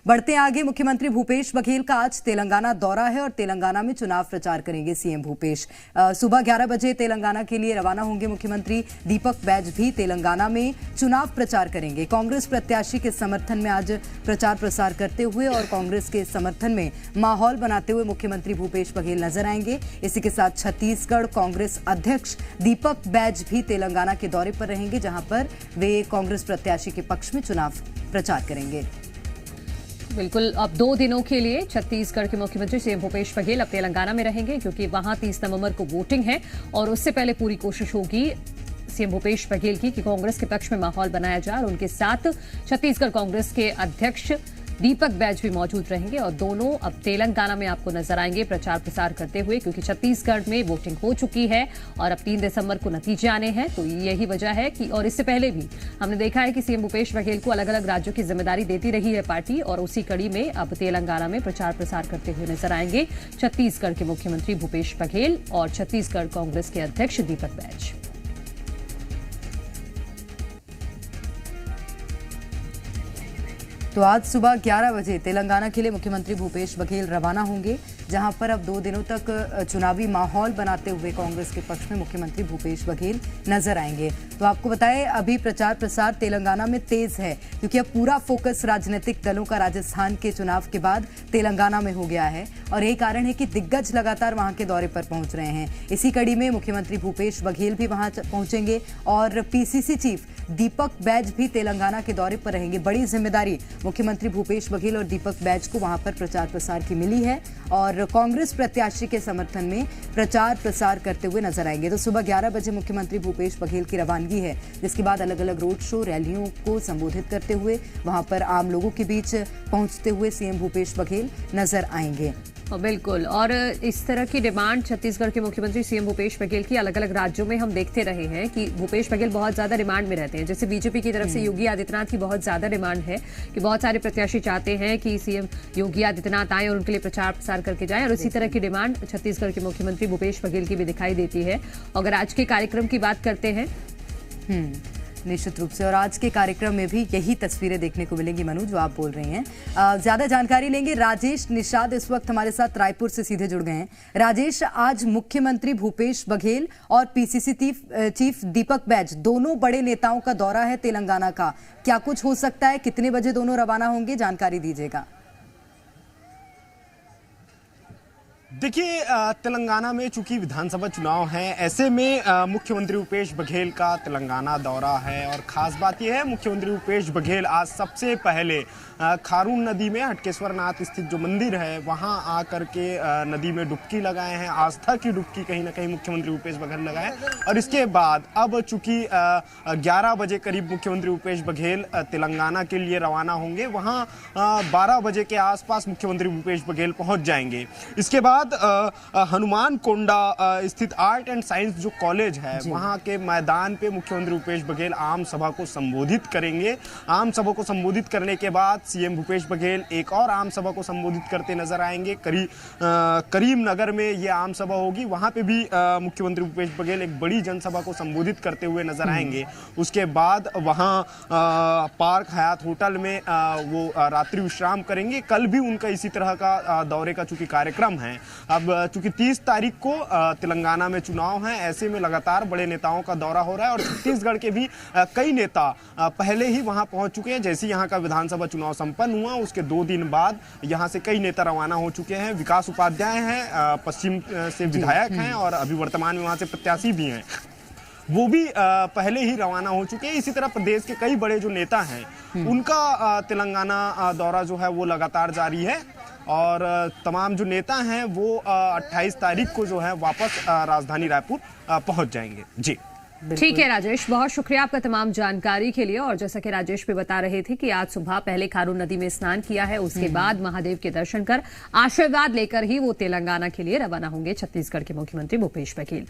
बढ़ते आगे, मुख्यमंत्री भूपेश बघेल का आज तेलंगाना दौरा है और तेलंगाना में चुनाव प्रचार करेंगे सीएम भूपेश। सुबह 11 बजे तेलंगाना के लिए रवाना होंगे मुख्यमंत्री। दीपक बैज भी तेलंगाना में चुनाव प्रचार करेंगे। कांग्रेस प्रत्याशी के समर्थन में आज प्रचार प्रसार करते हुए और कांग्रेस के समर्थन में माहौल बनाते हुए मुख्यमंत्री भूपेश बघेल नजर आएंगे। इसी के साथ छत्तीसगढ़ कांग्रेस अध्यक्ष दीपक बैज भी तेलंगाना के दौरे पर रहेंगे, जहां पर वे कांग्रेस प्रत्याशी के पक्ष में चुनाव प्रचार करेंगे। बिल्कुल, अब 2 दिनों के लिए छत्तीसगढ़ के मुख्यमंत्री सीएम भूपेश बघेल अब तेलंगाना में रहेंगे, क्योंकि वहां 30 नवंबर को वोटिंग है और उससे पहले पूरी कोशिश होगी सीएम भूपेश बघेल की कि कांग्रेस के पक्ष में माहौल बनाया जाए और उनके साथ छत्तीसगढ़ कांग्रेस के अध्यक्ष दीपक बैज भी मौजूद रहेंगे और दोनों अब तेलंगाना में आपको नजर आएंगे प्रचार प्रसार करते हुए, क्योंकि छत्तीसगढ़ में वोटिंग हो चुकी है और अब 3 दिसंबर को नतीजे आने हैं। तो यही वजह है कि और इससे पहले भी हमने देखा है कि सीएम भूपेश बघेल को अलग अलग राज्यों की जिम्मेदारी देती रही है पार्टी, और उसी कड़ी में अब तेलंगाना में प्रचार प्रसार करते हुए नजर आएंगे छत्तीसगढ़ के मुख्यमंत्री भूपेश बघेल और छत्तीसगढ़ कांग्रेस के अध्यक्ष दीपक बैज। तो आज सुबह 11 बजे तेलंगाना के लिए मुख्यमंत्री भूपेश बघेल रवाना होंगे, जहां पर अब 2 दिनों तक चुनावी माहौल बनाते हुए कांग्रेस के पक्ष में मुख्यमंत्री भूपेश बघेल नजर आएंगे। तो आपको बताएं, अभी प्रचार प्रसार तेलंगाना में तेज है, क्योंकि अब पूरा फोकस राजनीतिक दलों का राजस्थान के चुनाव के बाद तेलंगाना में हो गया है और यही कारण है कि दिग्गज लगातार वहां के दौरे पर पहुंच रहे हैं। इसी कड़ी में मुख्यमंत्री भूपेश बघेल भी वहां पहुंचेंगे और पीसीसी चीफ दीपक बैज भी तेलंगाना के दौरे पर रहेंगे। बड़ी जिम्मेदारी मुख्यमंत्री भूपेश बघेल और दीपक बैज को वहां पर प्रचार प्रसार की मिली है और कांग्रेस प्रत्याशी के समर्थन में प्रचार प्रसार करते हुए नजर आएंगे। तो सुबह 11 बजे मुख्यमंत्री भूपेश बघेल की रवानगी है, जिसके बाद अलग अलग रोड शो रैलियों को संबोधित करते हुए वहां पर आम लोगों के बीच पहुंचते हुए सीएम भूपेश बघेल नजर आएंगे। बिल्कुल, और इस तरह की डिमांड छत्तीसगढ़ के मुख्यमंत्री सीएम भूपेश बघेल की अलग अलग राज्यों में हम देखते रहे हैं कि भूपेश बघेल बहुत ज्यादा डिमांड में रहते हैं। जैसे बीजेपी की तरफ से योगी आदित्यनाथ की बहुत ज्यादा डिमांड है कि बहुत सारे प्रत्याशी चाहते हैं कि सीएम योगी आदित्यनाथ आए और उनके लिए प्रचार प्रसार करके जाएं, और इसी तरह की डिमांड छत्तीसगढ़ के मुख्यमंत्री भूपेश बघेल की भी दिखाई देती है। अगर आज के कार्यक्रम की बात करते हैं, निश्चित रूप से, और आज के कार्यक्रम में भी यही तस्वीरें देखने को मिलेंगी मनु, जो आप बोल रही हैं। ज्यादा जानकारी लेंगे। राजेश निषाद इस वक्त हमारे साथ रायपुर से सीधे जुड़ गए हैं। राजेश, आज मुख्यमंत्री भूपेश बघेल और पीसीसी चीफ दीपक बैज दोनों बड़े नेताओं का दौरा है तेलंगाना का, क्या कुछ हो सकता है? कितने बजे दोनों रवाना होंगे, जानकारी दीजिएगा। देखिए, तेलंगाना में चूंकि विधानसभा चुनाव है, ऐसे में मुख्यमंत्री भूपेश बघेल का तेलंगाना दौरा है और खास बात यह है, मुख्यमंत्री भूपेश बघेल आज सबसे पहले खारून नदी में हटकेश्वर नाथ स्थित जो मंदिर है वहां आकर के नदी में डुबकी लगाए हैं। आस्था की डुबकी कहीं ना कहीं मुख्यमंत्री भूपेश बघेल लगाए और इसके बाद अब चूंकि 11 बजे करीब मुख्यमंत्री भूपेश बघेल तेलंगाना के लिए रवाना होंगे, वहां 12 बजे के आसपास मुख्यमंत्री भूपेश बघेल पहुंच जाएंगे। इसके बाद हनुमान कोंडा स्थित आर्ट एंड साइंस जो कॉलेज है वहां के मैदान पे मुख्यमंत्री भूपेश बघेल आम सभा को संबोधित करेंगे। आम सभा को संबोधित करने के बाद सीएम भूपेश बघेल एक और आम सभा को संबोधित करते नजर आएंगे। करीम नगर में ये आम सभा होगी, वहां पे भी मुख्यमंत्री भूपेश बघेल एक बड़ी जनसभा को संबोधित करते हुए नजर आएंगे। उसके बाद वहां पार्क हयात होटल में वो रात्रि विश्राम करेंगे। कल भी उनका इसी तरह का दौरे का चूंकि कार्यक्रम है। अब चूंकि 30 तारीख को तेलंगाना में चुनाव है, ऐसे में लगातार बड़े नेताओं का दौरा हो रहा है और छत्तीसगढ़ के भी कई नेता पहले ही वहां पहुंच चुके हैं। जैसे यहां का विधानसभा चुनाव संपन्न हुआ, उसके 2 दिन बाद यहां से कई नेता रवाना हो चुके हैं। विकास उपाध्याय हैं, पश्चिम से विधायक हैं और अभी वर्तमान में वहां से प्रत्याशी भी हैं, वो भी पहले ही रवाना हो चुके हैं। इसी तरह प्रदेश के कई बड़े जो नेता हैं उनका तेलंगाना दौरा जो है वो लगातार जारी है और तमाम जो नेता हैं वो 28 तारीख को जो है वापस राजधानी रायपुर पहुंच जाएंगे। जी ठीक है राजेश, बहुत शुक्रिया आपका तमाम जानकारी के लिए। और जैसा कि राजेश भी बता रहे थे कि आज सुबह पहले खारून नदी में स्नान किया है, उसके बाद महादेव के दर्शन कर आशीर्वाद लेकर ही वो तेलंगाना के लिए रवाना होंगे छत्तीसगढ़ के मुख्यमंत्री भूपेश बघेल।